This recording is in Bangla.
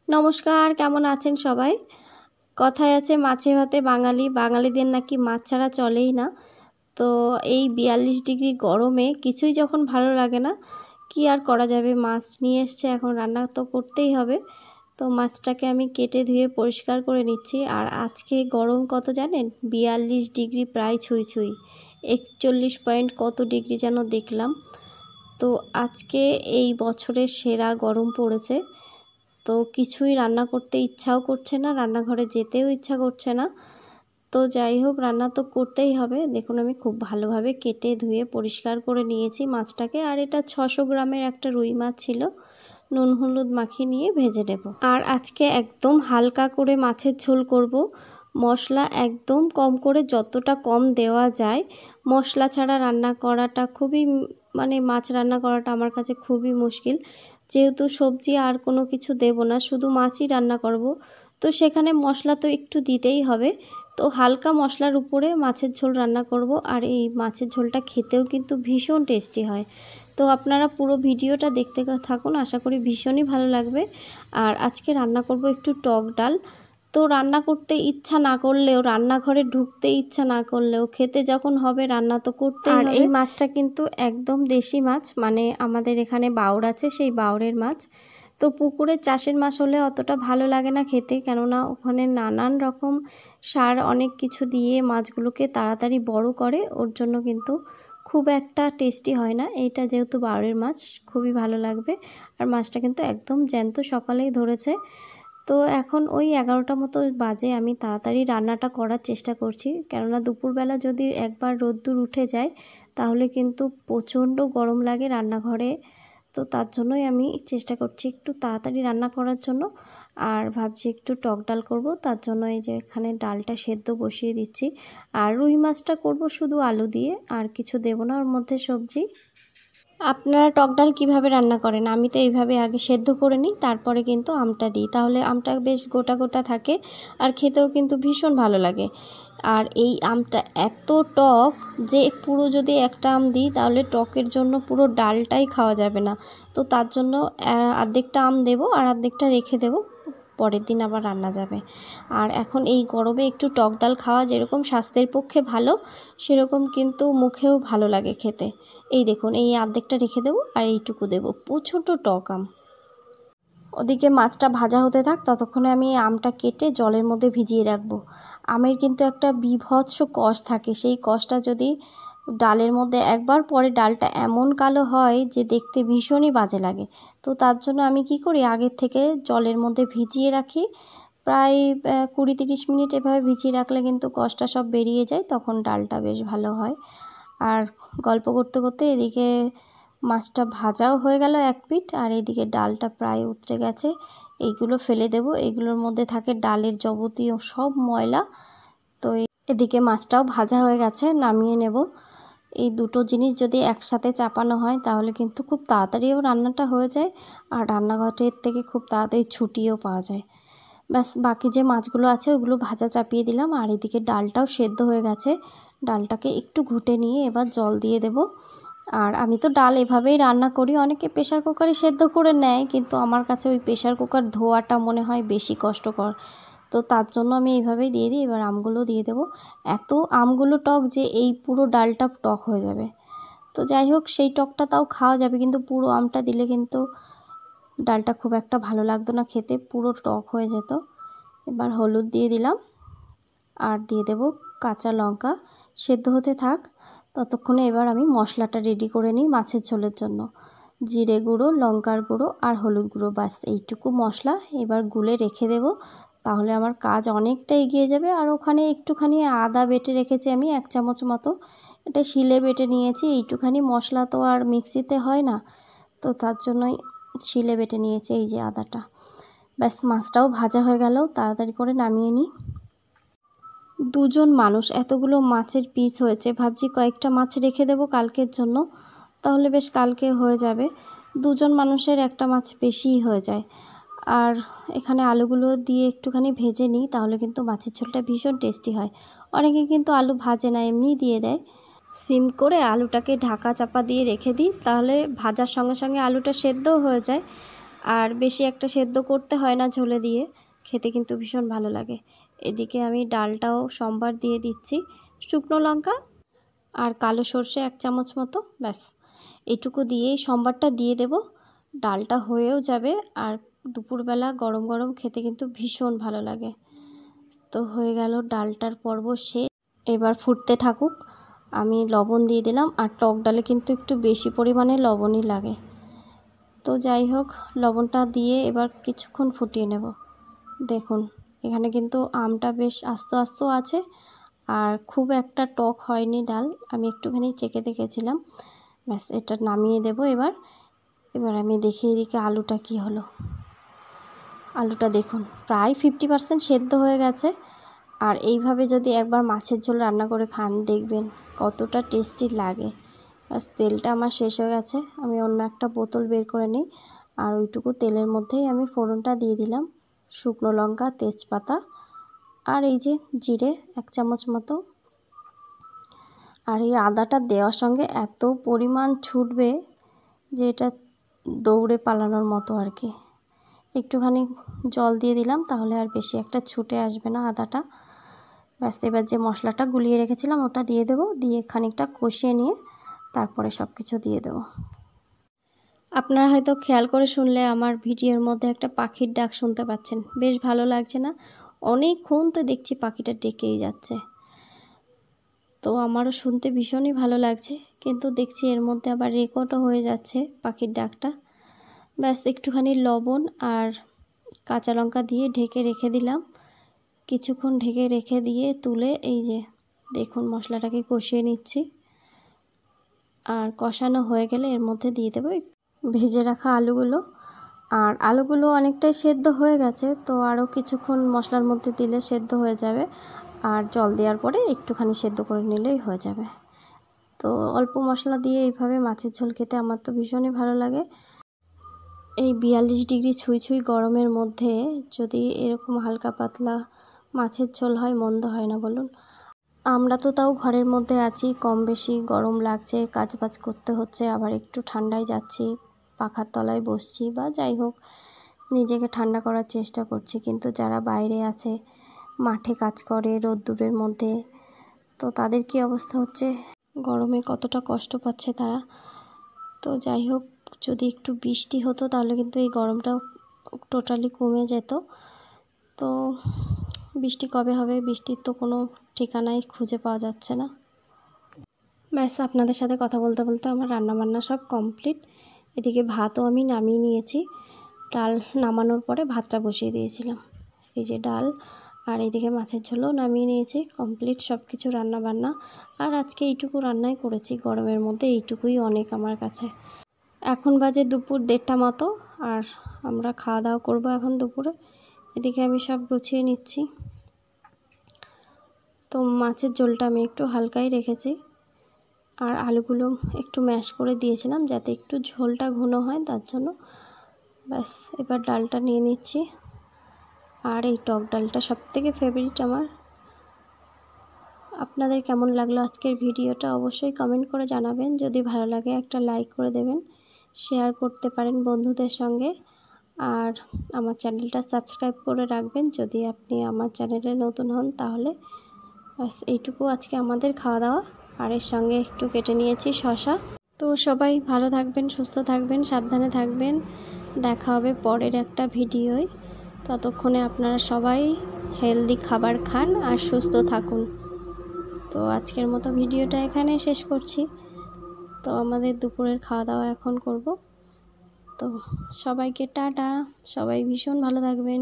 নমস্কার, কেমন আছেন সবাই? কথায় আছে মাছে ভাতে বাঙালি, বাঙালিদের নাকি মাছ ছাড়া চলেই না। তো এই 42 ডিগ্রি গরমে কিছুই যখন ভালো লাগে না, কি আর করা যাবে, মাছ নিয়ে এসছে, এখন রান্না তো করতেই হবে। তো মাছটাকে আমি কেটে ধুয়ে পরিষ্কার করে নিচ্ছি। আর আজকে গরম কত জানেন? 42 ডিগ্রি প্রায় ছুঁই ছুঁই, 41 পয়েন্ট কত ডিগ্রি যেন দেখলাম। তো আজকে এই বছরের সেরা গরম পড়েছে। তো কিছুই রান্না করতে ইচ্ছাও করছে না, রান্নাঘরে যেতেও ইচ্ছা করছে না। তো যাই হোক, রান্না তো করতেই হবে। দেখুন, আমি খুব ভালোভাবে কেটে ধুয়ে পরিষ্কার করে নিয়েছি মাছটাকে। আর এটা 600 গ্রামের একটা রুই মাছ ছিল, নুন হলুদ মাখিয়ে নিয়ে ভেজে নেব। আর আজকে একদম হালকা করে মাছের ঝোল করব। মশলা একদম কম করে, যতটা কম দেওয়া যায়। মশলা ছাড়া রান্না করাটা খুবই মাছ রান্না করাটা আমার কাছে খুবই মুশকিল। যেহেতু সবজি আর কোনো কিছু দেব না, শুধু মাছই রান্না করব, তো সেখানে মশলা তো একটু দিতেই হবে। তো হালকা মশলার উপরে মাছের ঝোল রান্না করব। আর এই মাছের ঝোলটা খেতেও কিন্তু ভীষণ টেস্টি হয়। তো আপনারা পুরো ভিডিওটা দেখতে থাকুন, আশা করি ভীষণই ভালো লাগবে। আর আজকে রান্না করব একটু টক ডাল। তো রান্না করতে ইচ্ছা না করলেও, রান্নাঘরে ঢুকতে ইচ্ছা না করলেও, খেতে যখন হবে রান্না তো করতেই হবে। আর এই মাছটা কিন্তু একদম দেশি মাছ, আমাদের এখানে বাউর আছে, সেই বাউরের মাছ। তো পুকুরের চাষের মাছ হলে অতটা ভালো লাগে না খেতে, কেননা ওখানে নানান রকম সার অনেক কিছু দিয়ে মাছগুলোকে তাড়াতাড়ি বড় করে, ওর জন্য কিন্তু খুব একটা টেস্টি হয় না। এইটা যেহেতু বাউরের মাছ, খুবই ভালো লাগবে। আর মাছটা কিন্তু একদম জ্যান্ত, সকালেই ধরেছে। তো এখন ওই 11টা মতো বাজে, আমি তাড়াতাড়ি রান্নাটা করার চেষ্টা করছি, কেননা দুপুরবেলা যদি একবার রোদ্দুর উঠে যায় তাহলে কিন্তু প্রচণ্ড গরম লাগে রান্নাঘরে। তো তার জন্যই আমি চেষ্টা করছি একটু তাড়াতাড়ি রান্না করার জন্য। আর ভাবছি একটু টক ডাল করব, তার জন্য এই যে এখানে ডালটা সেদ্ধ বসিয়ে দিচ্ছি। আর রুই মাছটা করব শুধু আলু দিয়ে, আর কিছু দেব না ওর মধ্যে সবজি। আপনারা টক ডাল কীভাবে রান্না করেন? আমি তো এইভাবে আগে সেদ্ধ করে নিই, তারপরে কিন্তু আমটা দিই, তাহলে আমটা বেশ গোটা গোটা থাকে আর খেতেও কিন্তু ভীষণ ভালো লাগে। আর এই আমটা এত টক যে পুরো যদি একটা আম দিই তাহলে টকের জন্য পুরো ডালটাই খাওয়া যাবে না। তো তার জন্য অর্ধেকটা আম দেবো আর অর্ধেকটা রেখে দেবো, পরের দিন আবার রান্না যাবে। আর এখন এই গরমে একটু টক ডাল খাওয়া যেরকম স্বাস্থ্যের পক্ষে ভালো, সেরকম কিন্তু মুখেও ভালো লাগে খেতে। এই দেখুন, এই অর্ধেকটা রেখে দেবো আর এইটুকু দেবো, প্রচণ্ড টক আম। ওদিকে মাছটা ভাজা হতে থাক, ততক্ষণে আমি আমটা কেটে জলের মধ্যে ভিজিয়ে রাখবো। আমের কিন্তু একটা বীভৎস কষ থাকে, সেই কষটা যদি ডালের মধ্যে একবার পরে, ডালটা এমন কালো হয় যে দেখতে ভীষণই বাজে লাগে। তো তার জন্য আমি কি করি, আগের থেকে জলের মধ্যে ভিজিয়ে রাখি, প্রায় 20-30 মিনিট এভাবে ভিজিয়ে রাখলে কিন্তু কষটা সব বেরিয়ে যায়, তখন ডালটা বেশ ভালো হয়। আর গল্প করতে করতে এদিকে মাছটা ভাজাও হয়ে গেল এক পিঠ, আর এইদিকে ডালটা প্রায় উতরে গেছে। এইগুলো ফেলে দেব, এইগুলোর মধ্যে থাকে ডালের যাবতীয় সব ময়লা। তো এদিকে মাছটাও ভাজা হয়ে গেছে, নামিয়ে নেব। এই দুটো জিনিস যদি একসাথে চাপানো হয় তাহলে কিন্তু খুব তাড়াতাড়িও রান্নাটা হয়ে যায়, আর রান্নাঘরের থেকে খুব তাড়াতাড়ি ছুটিও পাওয়া যায়। ব্যাস, বাকি যে মাছগুলো আছে ওগুলো ভাজা চাপিয়ে দিলাম। আর এদিকে ডালটাও সেদ্ধ হয়ে গেছে, ডালটাকে একটু ঘুটে নিয়ে এবার জল দিয়ে দেব। আর আমি তো ডাল এভাবেই রান্না করি, অনেকে প্রেশার কুকারে সেদ্ধ করে নেয়, কিন্তু আমার কাছে ওই প্রেশার কুকার ধোয়াটা মনে হয় বেশি কষ্টকর। তো তার জন্য আমি এইভাবেই দিয়ে দিই। এবার আমগুলো দিয়ে দেবো। এত আমগুলো টক যে এই পুরো ডালটা টক হয়ে যাবে। তো যাই হোক, সেই টকটা তাও খাওয়া যাবে, কিন্তু পুরো আমটা দিলে কিন্তু ডালটা খুব একটা ভালো লাগতো না খেতে, পুরো টক হয়ে যেত। এবার হলুদ দিয়ে দিলাম আর দিয়ে দেব কাঁচা লঙ্কা। সেদ্ধ হতে থাক, ততক্ষণে এবার আমি মশলাটা রেডি করে নিই মাছের ঝোলের জন্য। জিরে গুঁড়ো, লঙ্কার গুঁড়ো আর হলুদ গুঁড়ো, ব্যাস এইটুকু মশলা এবার গুলে রেখে দেব, তাহলে আমার কাজ অনেকটা এগিয়ে যাবে। আর ওখানে একটুখানি আদা বেটে রেখেছি আমি 1 চামচ মতো, এটা শিলে বেটে নিয়েছি। এইটুখানি মশলা তো আর মিক্সিতে হয় না, তো তার জন্যই শিলে বেটে নিয়েছি এই যে আদাটা। ব্যাস, মাছটাও ভাজা হয়ে গেল, তাড়াতাড়ি করে নামিয়ে নিই। দুজন মানুষ, এতগুলো মাছের পিস হয়েছে, ভাবছি কয়েকটা মাছ রেখে দেবো কালকের জন্য, তাহলে বেশ কালকে হয়ে যাবে। দুজন মানুষের একটা মাছ বেশিই হয়ে যায়। আর এখানে আলুগুলো দিয়ে একটুখানি ভেজে নিই, তাহলে কিন্তু মাছের ঝোলটা ভীষণ টেস্টি হয়। অনেকে কিন্তু আলু ভাজে না, এমনিই দিয়ে দেয়। সিম করে আলুটাকে ঢাকা চাপা দিয়ে রেখে দিই, তাহলে ভাজার সঙ্গে সঙ্গে আলুটা সেদ্ধও হয়ে যায়। আর বেশি একটা সেদ্ধ করতে হয় না ঝোলে দিয়ে, খেতে কিন্তু ভীষণ ভালো লাগে। এদিকে আমি ডালটাও সম্বার দিয়ে দিচ্ছি, শুকনো লঙ্কা আর কালো সর্ষে 1 চামচ মতো, ব্যাস এইটুকু দিয়েই সম্বারটা দিয়ে দেব। ডালটা হয়েও যাবে আর দুপুরবেলা গরম গরম খেতে কিন্তু ভীষণ ভালো লাগে। তো হয়ে গেল ডালটার পর্ব শেষ, এবার ফুটতে থাকুক। আমি লবণ দিয়ে দিলাম, আর টক ডালে কিন্তু একটু বেশি পরিমাণে লবণই লাগে। তো যাই হোক, লবণটা দিয়ে এবার কিছুক্ষণ ফুটিয়ে নেব। দেখুন এখানে কিন্তু আমটা বেশ আস্তে আস্তে আছে, আর খুব একটা টক হয়নি ডাল, আমি একটুখানি চেখে দেখেছিলাম। ব্যাস এটা নামিয়ে দেব এবার আমি দেখি এদিকে আলুটা কি হলো। আলুটা দেখুন প্রায় 50% সেদ্ধ হয়ে গেছে। আর এইভাবে যদি একবার মাছের ঝোল রান্না করে খান, দেখবেন কতটা টেস্টি লাগে। ব্যাস তেলটা আমার শেষ হয়ে গেছে, আমি অন্য একটা বোতল বের করে নিই। আর ওইটুকু তেলের মধ্যেই আমি ফোড়নটা দিয়ে দিলাম, শুকনো লঙ্কা, তেজপাতা আর এই যে জিরে 1 চামচ মতো। আর এই আদাটা দেওয়ার সঙ্গে এত পরিমাণ ছুটবে যে এটা দৌড়ে পালানোর মতো আর কি। একটুখানি জল দিয়ে দিলাম, তাহলে আর বেশি একটা ছুটে আসবে না আদাটা। ব্যাস এবার যে মশলাটা গুলিয়ে রেখেছিলাম ওটা দিয়ে দেব, দিয়ে খানিকটা কষিয়ে নিয়ে তারপরে সব কিছু দিয়ে দেব। আপনারা হয়তো খেয়াল করে শুনলে আমার ভিডিওর মধ্যে একটা পাখির ডাক শুনতে পাচ্ছেন, বেশ ভালো লাগছে না? অনেকক্ষণ তো দেখছি পাখিটা ডেকেই যাচ্ছে, তো আমারও শুনতে ভীষণই ভালো লাগছে, কিন্তু দেখছি এর মধ্যে আবার রেকর্ডও হয়ে যাচ্ছে পাখির ডাকটা। ব্যাস একটুখানি লবণ আর কাঁচা লঙ্কা দিয়ে ঢেকে রেখে দিলাম। কিছুক্ষণ ঢেকে রেখে দিয়ে তুলে এই যে দেখুন মশলাটাকে কষিয়ে নিচ্ছি। আর কষানো হয়ে গেলে এর মধ্যে দিয়ে দেবো ভেজে রাখা আলুগুলো। আর আলুগুলো অনেকটাই সেদ্ধ হয়ে গেছে, তো আরও কিছুক্ষণ মশলার মধ্যে দিলে সেদ্ধ হয়ে যাবে। আর জল দেওয়ার পরে একটুখানি সেদ্ধ করে নিলেই হয়ে যাবে। তো অল্প মশলা দিয়ে এইভাবে মাছের ঝোল খেতে আমার তো ভীষণই ভালো লাগে। এই 42 ডিগ্রি ছুঁই ছুঁই গরমের মধ্যে যদি এরকম হালকা পাতলা মাছের ঝোল হয়, মন্দ হয় না বলুন? আমরা তো তাও ঘরের মধ্যে আছি, কম বেশি গরম লাগছে, কাজবাজ করতে হচ্ছে, আবার একটু ঠান্ডায় যাচ্ছি, পাখার তলায় বসছি, বা যাই হোক নিজেকে ঠান্ডা করার চেষ্টা করছি। কিন্তু যারা বাইরে আছে, মাঠে কাজ করে রোদ্দুরের মধ্যে, তো তাদের কী অবস্থা হচ্ছে, গরমে কতটা কষ্ট পাচ্ছে তারা। তো যাই হোক, যদি একটু বৃষ্টি হতো তাহলে কিন্তু এই গরমটাও টোটালি কমে যেত। তো বৃষ্টি কবে হবে, বৃষ্টির তো কোনো ঠিকানাই খুঁজে পাওয়া যাচ্ছে না। ব্যাস আপনাদের সাথে কথা বলতে বলতে আমার রান্নাবান্না সব কমপ্লিট। এদিকে ভাতও আমি নামিয়ে নিয়েছি, ডাল নামানোর পরে ভাতটা বসিয়ে দিয়েছিলাম। এই যে ডাল, আর এইদিকে মাছের ঝোলও নামিয়ে নিয়েছি, কমপ্লিট সব কিছু রান্নাবান্না। আর আজকে এইটুকু রান্নাই করেছি, গরমের মধ্যে এইটুকুই অনেক আমার কাছে। এখন বাজে দুপুর 1:30টা মতো, আর আমরা খাওয়া দাওয়া করবো এখন দুপুরে। এদিকে আমি সব গুছিয়ে নিচ্ছি। তো মাছের ঝোলটা আমি একটু হালকাই রেখেছি, আর আলুগুলো একটু ম্যাশ করে দিয়েছিলাম যাতে একটু ঝোলটা ঘন হয়, তার জন্য। ব্যাস এবার ডালটা নিয়ে নিচ্ছি। আর এই টক ডালটা সবথেকে ফেভারিট আমার। আপনাদের কেমন লাগলো আজকের ভিডিওটা অবশ্যই কমেন্ট করে জানাবেন। যদি ভালো লাগে একটা লাইক করে দেবেন, শেয়ার করতে পারেন বন্ধুদের সঙ্গে। আর আমার চ্যানেলটা সাবস্ক্রাইব করে রাখবেন যদি আপনি আমার চ্যানেলে নতুন হন তাহলে। ব্যাস এইটুকু আজকে আমাদের খাওয়া দাওয়া। আর এর সঙ্গে একটু কেটে নিয়েছি শসা। তো সবাই ভালো থাকবেন, সুস্থ থাকবেন, সাবধানে থাকবেন। দেখা হবে পরের একটা ভিডিওয়। ততক্ষণে আপনারা সবাই হেলদি খাবার খান আর সুস্থ থাকুন। তো আজকের মতো ভিডিওটা এখানে শেষ করছি। তো আমাদের দুপুরের খাওয়া দাওয়া এখন করব। তো সবাইকে টাটা, সবাই ভীষণ ভালো থাকবেন।